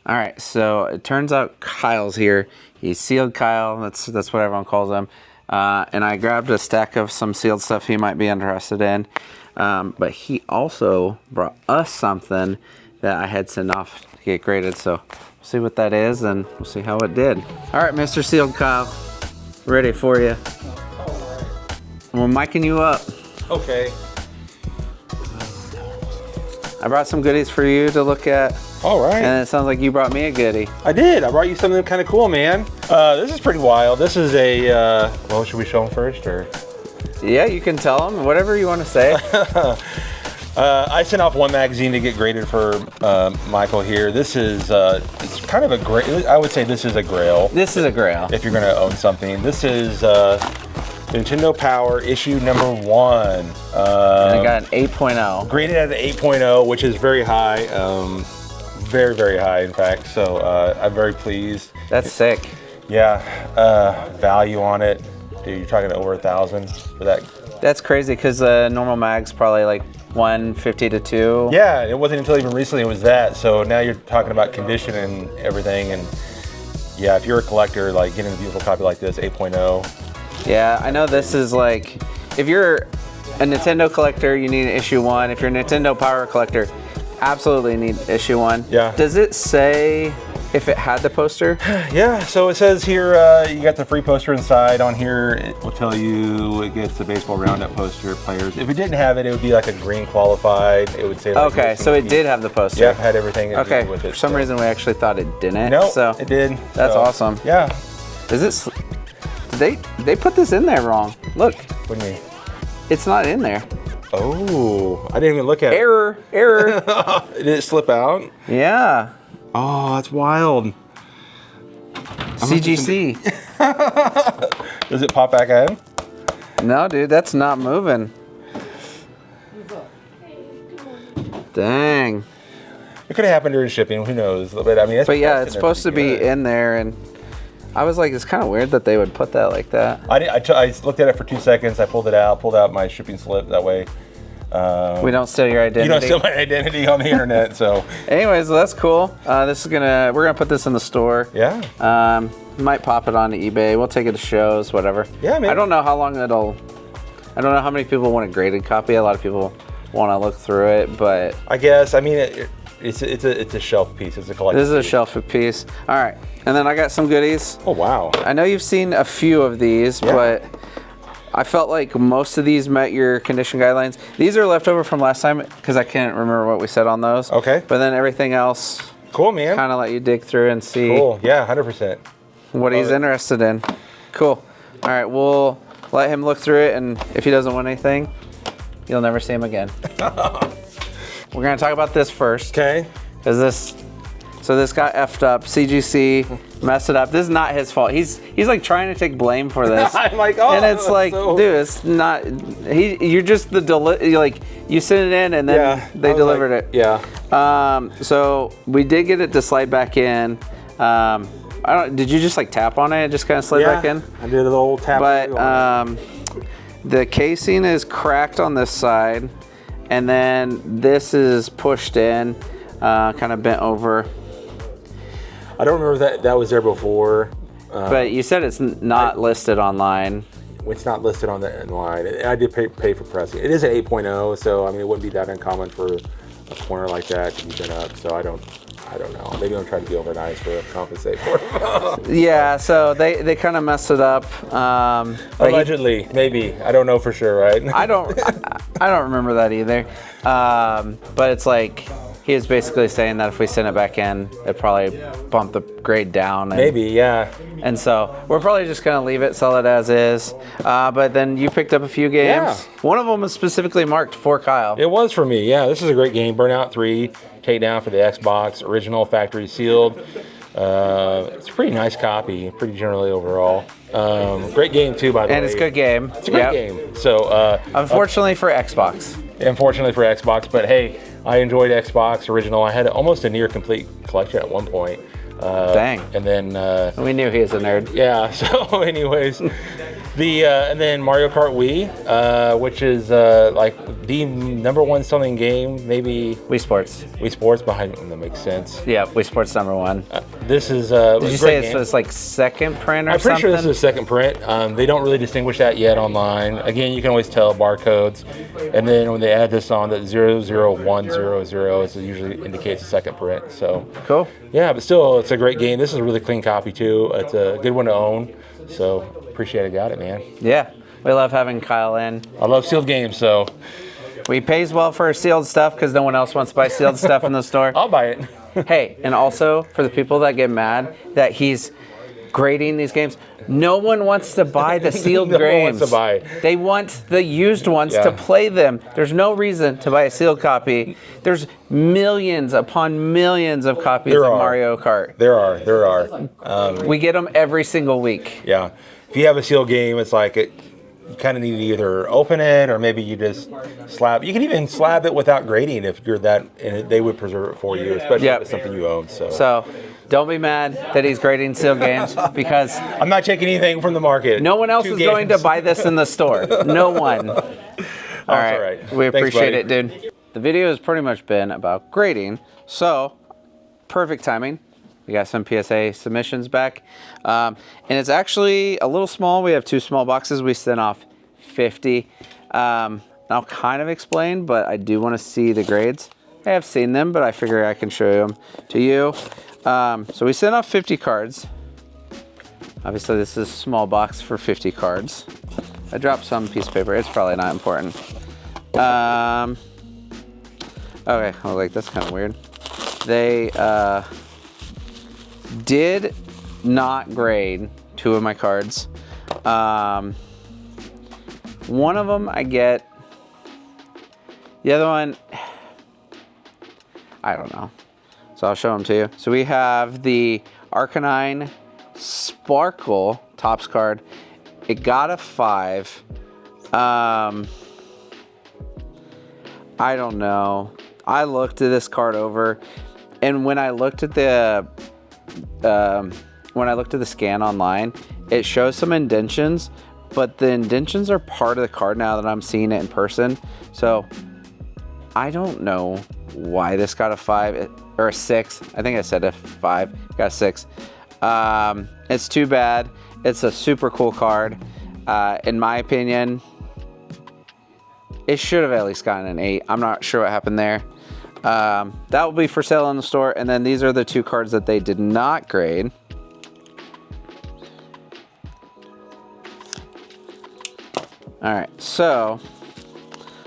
All right, so it turns out Kyle's here. He's sealed Kyle. That's what everyone calls him. And I grabbed a stack of some sealed stuff he might be interested in. But he also brought us something that I had sent off to get graded. So we'll see what that is, and we'll see how it did. All right, Mr. Sealed Kyle, ready for you. We're micing you up. Okay. I brought some goodies for you to look at. All right. And it sounds like you brought me a goodie. I did. I brought you something kind of cool, man. This is pretty wild. This is a, well, should we show them first, or? Yeah, you can tell them, whatever you want to say. I sent off one magazine to get graded for Michael here. This is, it's kind of a Grail. I would say this is a Grail. This is a Grail. If you're going to own something. This is Nintendo Power issue number 1. And I got an 8.0. Graded at an 8.0, which is very high. Very, very high, in fact. So I'm very pleased. That's sick. Yeah. Value on it. Dude, you're talking over $1,000 for that. That's crazy because the normal mag's probably like $150 to $200. Yeah, it wasn't until even recently it was that. So now you're talking about condition and everything. And yeah, if you're a collector, like getting a beautiful copy like this, 8.0. Yeah, I know this is like, if you're a Nintendo collector, you need issue 1. If you're a Nintendo Power collector, absolutely need issue 1. Yeah. Does it say if it had the poster? Yeah, so it says here, you got the free poster inside. On here, it will tell you it gets the baseball roundup poster players. If it didn't have it, it would be like a green qualified. It would say like, okay, so it did have the poster. Yeah, it had everything okay, with it. For some reason we actually thought it didn't. No, so it did. That's awesome. Yeah. Is it, did they put this in there wrong? Look. What do you mean? It's not in there. Oh, I didn't even look at it. Error. Did it slip out? Yeah. Oh, that's wild. CGC. Does it pop back in? No, dude, that's not moving. Dang. It could have happened during shipping. Who knows? But I mean, but yeah, it's supposed to be in there, and I was like, it's kind of weird that they would put that like that. I looked at it for 2 seconds. I pulled out my shipping slip. That way, we don't steal your identity. You don't steal my identity on the internet. So, anyways, that's cool. We're gonna put this in the store. Yeah. Might pop it onto eBay. We'll take it to shows, whatever. Yeah, maybe. I don't know how long I don't know how many people want a graded copy. A lot of people want to look through it, but I guess it's a shelf piece. It's a collection. This is a shelf piece. All right, and then I got some goodies. Oh wow! I know you've seen a few of these, but I felt like most of these met your condition guidelines. These are left over from last time because I can't remember what we said on those. Okay. But then everything else, cool, man. Kind of let you dig through and see. Cool. Yeah, 100%. What he's interested in. Cool. All right, we'll let him look through it, and if he doesn't win anything, you'll never see him again. We're gonna talk about this first. Okay. Because this got effed up. CGC messed it up. This is not his fault. He's like trying to take blame for this. I'm like, oh, and it's like, dude, it's not. You're just you sent it in and then they delivered it. Yeah. So we did get it to slide back in. Did you just like tap on it? It just kind of slid back in. I did a little tap. But the casing is cracked on this side, and then this is pushed in, kind of bent over. I don't remember that was there before. But you said it's not listed online. It's not listed on the line. I did pay for pressing. It is an 8.0, so I mean it wouldn't be that uncommon for a corner like that to be bent up. So I don't know. Maybe I'm trying to be over nice for compensate for it. Yeah, so they kind of messed it up. Allegedly, maybe. I don't know for sure, right? I don't remember that either. But it's like he was basically saying that if we send it back in, it probably bump the grade down. Maybe, yeah. And so we're probably just gonna leave it, sell it as is. But then you picked up a few games. Yeah. One of them was specifically marked for Kyle. It was for me, yeah. This is a great game. Burnout 3, takedown for the Xbox, original factory sealed. It's a pretty nice copy, pretty generally overall. Great game too, by the way. And it's a good game. It's a great game. So, unfortunately for Xbox. Unfortunately for Xbox, but hey, I enjoyed Xbox original. I had almost a near complete collection at one point. Dang. And then We knew he was a nerd. yeah. So, anyways, and then Mario Kart Wii, which is like the #1 selling game, maybe. Wii Sports. Wii Sports behind that makes sense. Yeah, Wii Sports #1. This is. Did you say it's like second print or I'm pretty something? sure this is a second print. They don't really distinguish that yet online. Again, you can always tell barcodes, and then when they add this on, that 00100, it usually indicates a second print. So Cool. yeah, but still, it's a great game. This is a really clean copy too. It's a good one to own. So appreciate I got it, man. Yeah, we love having Kyle in. I love sealed games, so We pays well for sealed stuff because no one else wants to buy sealed stuff in the store. I'll buy it. Hey, and also for the people that get mad that he's grading these games, no one wants to buy the sealed No one games. wants to buy. They want the used ones Yeah. to play them. There's no reason to buy a sealed copy. There's millions upon millions of copies There of are. Mario Kart. There are. We get them every single week. Yeah. If you have a sealed game, it's like you kind of need to either open it or maybe you just slab. You can even slab it without grading if you're that, and they would preserve it for you, especially Yep. if it's something you own. So don't be mad that he's grading sealed games because I'm not taking anything from the market. no one else Two is going to games. buy this in the store. No one. All right. all right. We Thanks, appreciate buddy. it, dude. The video has pretty much been about grading, so perfect timing. We got some PSA submissions back, and it's actually a little small. We have 2 small boxes. We sent off 50. I'll kind of explain, but I do want to see the grades. I have seen them, but I figure I can show them to you. So we sent off 50 cards. Obviously, this is a small box for 50 cards. I dropped some piece of paper. It's probably not important. Okay, oh, like that's kind of weird. They did not grade 2 of my cards. One of them I get. The other one, I don't know. So I'll show them to you. So we have the Arcanine Sparkle Topps card. It got a 5. I don't know. I looked at this card over, and when I looked at the scan online, it shows some indentions, but the indentions are part of the card now that I'm seeing it in person. So I don't know why this got a 5 or a 6. I think I said a 5. Got a 6. It's too bad. It's a super cool card. In my opinion, it should have at least gotten an 8. I'm not sure what happened there. That will be for sale in the store. And then these are the 2 cards that they did not grade. All right, so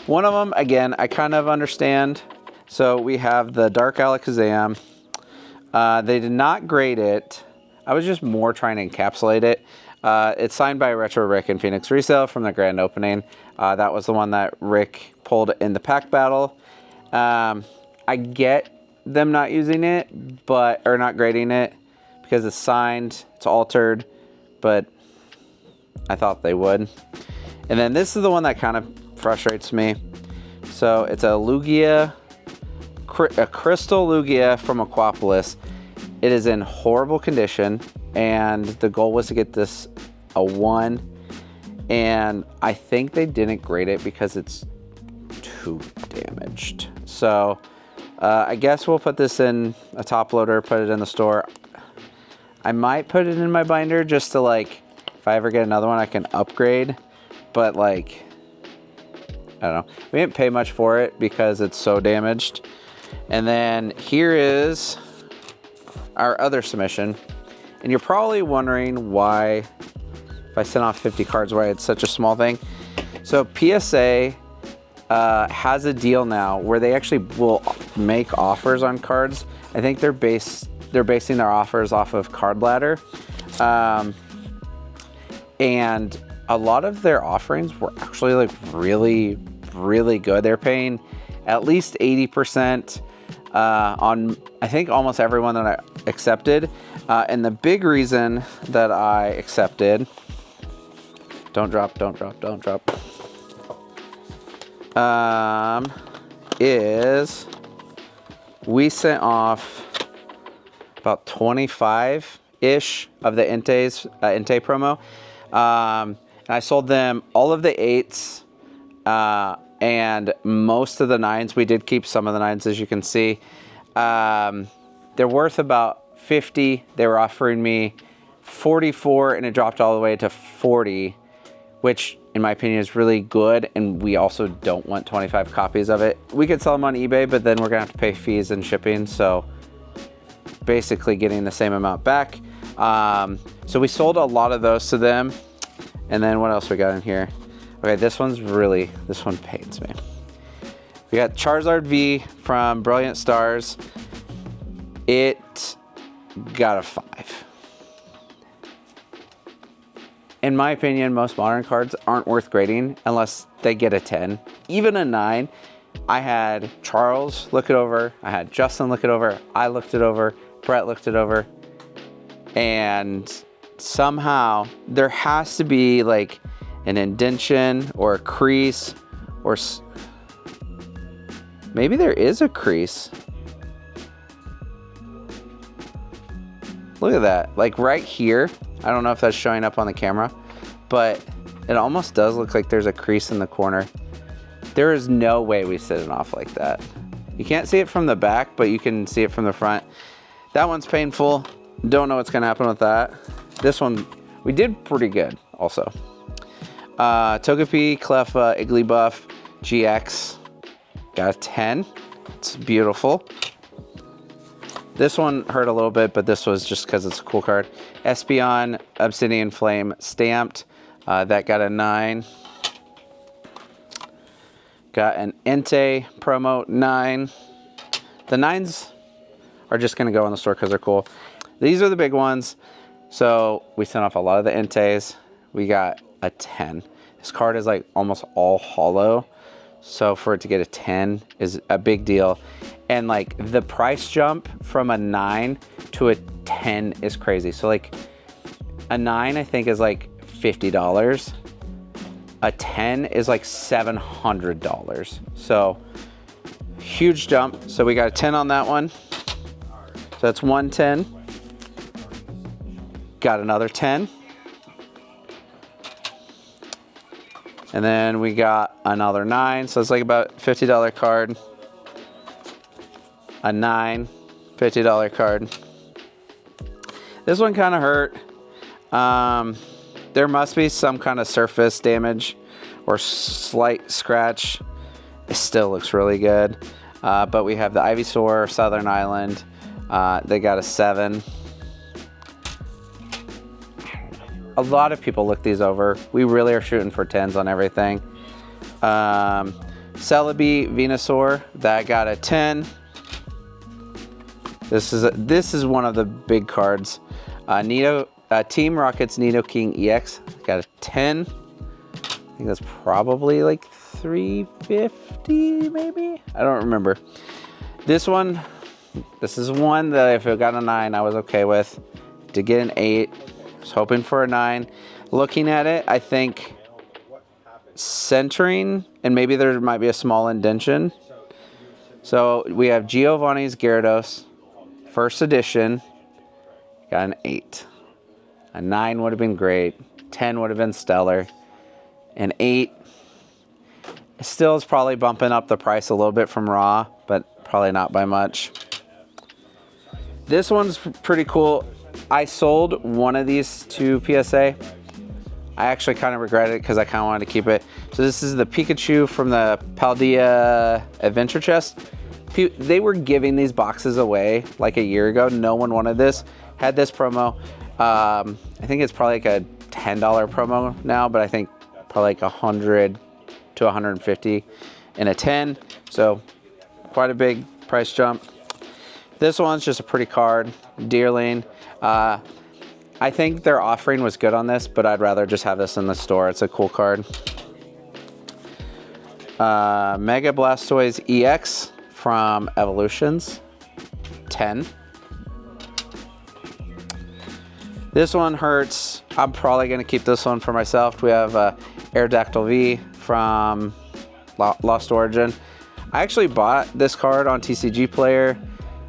one of them, again, I kind of understand. So we have the Dark Alakazam. They did not grade it. I was just more trying to encapsulate it. It's signed by Retro Rick and Phoenix Resale from the grand opening. That was the one that Rick pulled in the pack battle. I get them not using it, or not grading it, because it's signed, it's altered, but I thought they would. And then this is the one that kind of frustrates me. So it's a Lugia, a Crystal Lugia from Aquapolis. It is in horrible condition, and the goal was to get this a 1. And I think they didn't grade it because it's too damaged. So I guess we'll put this in a top loader, put it in the store. I might put it in my binder just to, like, if I ever get another one, I can upgrade. But, like, I don't know. We didn't pay much for it because it's so damaged. And then here is our other submission. And you're probably wondering why, if I sent off 50 cards, why it's such a small thing. So PSA has a deal now where they actually will make offers on cards. I think they're basing their offers off of Card Ladder. And a lot of their offerings were actually, like, really, really good. They're paying at least 80% on, I think, almost everyone that I accepted. And the big reason that I accepted, don't drop, is we sent off about 25-ish of the Entei promo. And I sold them all of the 8s and most of the 9s. We did keep some of the 9s, as you can see. They're worth about 50. They were offering me 44, and it dropped all the way to 40, which in my opinion is really good. And we also don't want 25 copies of it. We could sell them on eBay, but then we're gonna have to pay fees and shipping. So basically getting the same amount back. So we sold a lot of those to them. And then what else we got in here? Okay, this one pains me. We got Charizard V from Brilliant Stars. It got a 5. In my opinion, most modern cards aren't worth grading unless they get a 10. Even a 9. I had Charles look it over. I had Justin look it over. I looked it over. Brett looked it over. And somehow there has to be like an indentation or a crease, or maybe there is a crease. Look at that, like right here. I don't know if that's showing up on the camera, but it almost does look like there's a crease in the corner. There is no way we set it off like that. You can't see it from the back, but you can see it from the front. That one's painful. Don't know what's gonna happen with that. This one, we did pretty good also. Togepi, Cleffa, Igglybuff, GX, got a 10. It's beautiful. This one hurt a little bit, but this was just because it's a cool card. Espeon, Obsidian Flame, stamped. That got a 9. Got an Entei promo, 9. The 9s are just gonna go in the store because they're cool. These are the big ones. So we sent off a lot of the Enteis. We got a 10. This card is like almost all hollow. So for it to get a 10 is a big deal. And like the price jump from a 9 to a 10 is crazy. So like a 9 I think is like $50. A 10 is like $700. So huge jump. So we got a 10 on that one. So that's 110. Got another 10. And then we got another 9. So it's like about $50 card. A 9, $50 card. This one kind of hurt. There must be some kind of surface damage or slight scratch. It still looks really good. But we have the Ivysaur, Southern Island. They got a 7. A lot of people look these over. We really are shooting for 10s on everything. Celebi, Venusaur, that got a 10. This is one of the big cards. Team Rocket's Nidoking EX got a 10. I think that's probably like $350 maybe. I don't remember. This is one that if it got a 9, I was okay with. To get an 8. I was hoping for a 9. Looking at it, I think centering, and maybe there might be a small indentation. So we have Giovanni's Gyarados, first edition, got an 8. A 9 would have been great. 10 would have been stellar. An 8 still is probably bumping up the price a little bit from raw, but probably not by much. This one's pretty cool. I sold one of these to PSA. I actually kind of regret it because I kind of wanted to keep it. So this is the Pikachu from the Paldea Adventure Chest. They were giving these boxes away like a year ago. No one wanted this. Had this promo. I think it's probably like a $10 promo now, but I think probably like 100 to 150 in a 10. So quite a big price jump. This one's just a pretty card. Deerling. I think their offering was good on this, but I'd rather just have this in the store. It's a cool card. Mega Blastoise EX from Evolutions, 10. This one hurts. I'm probably going to keep this one for myself. We have Aerodactyl V from Lost Origin. I actually bought this card on TCG Player.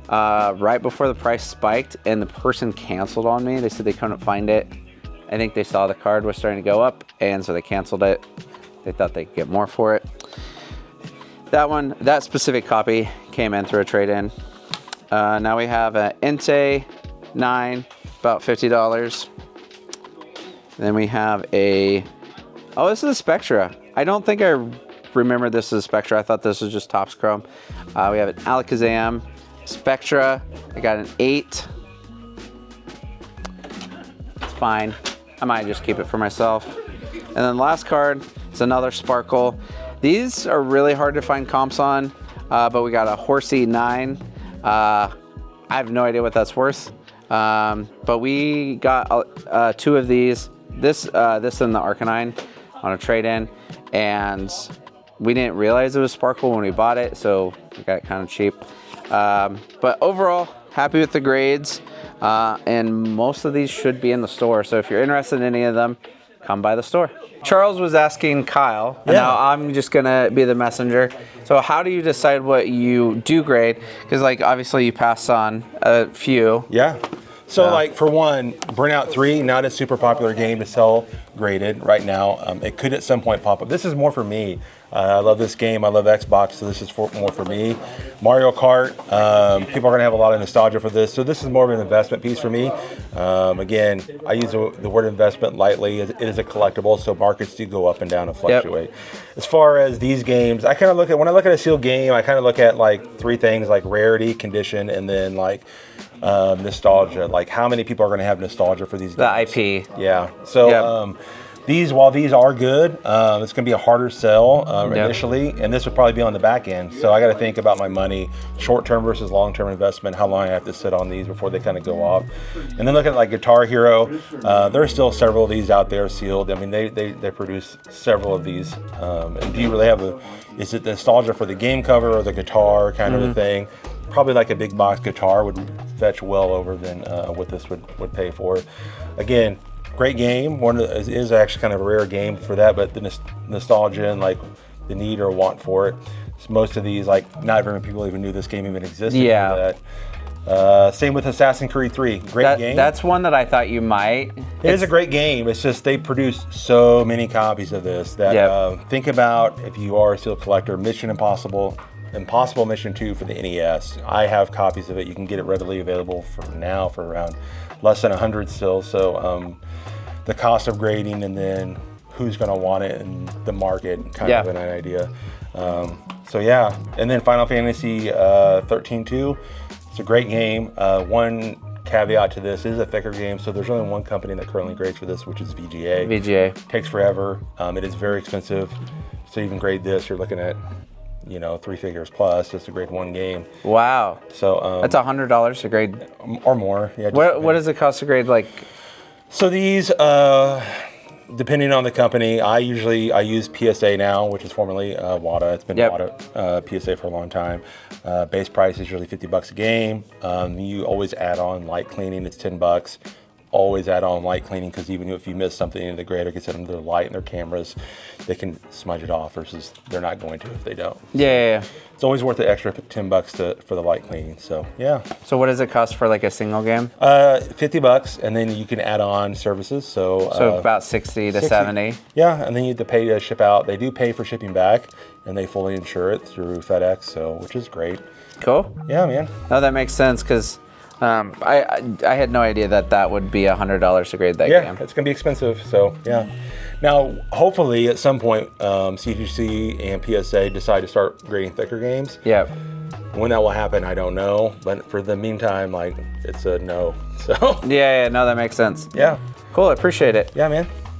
right before the price spiked, and the person canceled on me. They said they couldn't find it. I think they saw the card was starting to go up, and so they canceled it. They thought they could get more for it. That specific copy came in through a trade-in. Now we have an Inte 9, about $50. Then we have this is a Spectra. I don't think I remember this as a Spectra. I thought this was just Topps Chrome. We have an Alakazam Spectra. I got an 8. It's fine. I might just keep it for myself. And then the last card is another Sparkle. These are really hard to find comps on, but we got a Horsey 9. I have no idea what that's worth, but we got 2 of these. This and the Arcanine on a trade-in, and we didn't realize it was Sparkle when we bought it, so we got it kind of cheap. But overall, happy with the grades, and most of these should be in the store. So if you're interested in any of them, come by the store. Charles was asking Kyle, and now I'm just gonna be the messenger. So how do you decide what you do grade? Because like obviously you pass on a few. Yeah. So like for one, Burnout 3, not a super popular game to sell graded right now. It could at some point pop up. This is more for me. I love this game. I love Xbox, so this is more for me. Mario Kart, people are going to have a lot of nostalgia for this, so this is more of an investment piece for me. Again, I use the word investment lightly. It is a collectible, so markets do go up and down and fluctuate. Yep. As far as these games, I kind of look at, when I look at a sealed game, I kind of look at like 3 things, like rarity, condition, and then like nostalgia. Like how many people are going to have nostalgia for these games? The IP. Yeah. So while these are good, it's going to be a harder sell initially, and this would probably be on the back end. So I got to think about my money, short-term versus long-term investment, how long I have to sit on these before they kind of go off. And then look at like Guitar Hero. There are still several of these out there sealed. I mean, they produce several of these. And do you really have is it nostalgia for the game cover or the guitar kind of a thing? Probably like a big box guitar would fetch well over than what this would pay for. Again, great game. Is actually kind of a rare game for that, but the nostalgia and like the need or want for it. So most of these, like not very many people even knew this game even existed. Yeah. Same with Assassin's Creed 3. Great game. That's one that I thought you might. It is a great game. It's just they produce so many copies of this that think about if you are a sealed collector, Mission Impossible Mission 2 for the NES. I have copies of it. You can get it readily available for around less than 100 still. So the cost of grading and then who's going to want it in the market, kind of an idea. So yeah, and then Final Fantasy 13-2. It's a great game. One caveat to this is a thicker game, so there's only one company that currently grades for this, which is VGA. VGA. Takes forever. It is very expensive. So even grade this, you're looking at 3 figures plus just to grade one game. Wow. So that's $100 to grade or more. Yeah. What does it cost to grade like? So these, depending on the company, I use PSA now, which is formerly WADA. It's been WADA PSA for a long time. Base price is usually $50 a game. You always add on light cleaning. It's $10. Always add on light cleaning, because even if you miss something in the grader gets under their light and their cameras, they can smudge it off versus they're not going to if they don't. Yeah. It's always worth the extra $10 for the light cleaning. So yeah. So what does it cost for like a single game? $50, and then you can add on services. So about 60 to 70. Yeah, and then you have to pay to ship out. They do pay for shipping back, and they fully insure it through FedEx, so which is great. Cool. Yeah, man. No, that makes sense, because I had no idea that would be $100 to grade that game. Yeah, it's gonna be expensive. So yeah. Now, hopefully, at some point, CGC and PSA decide to start grading thicker games. Yeah. When that will happen, I don't know. But for the meantime, like, it's a no. So. Yeah. No, that makes sense. Yeah. Cool. I appreciate it. Yeah, man.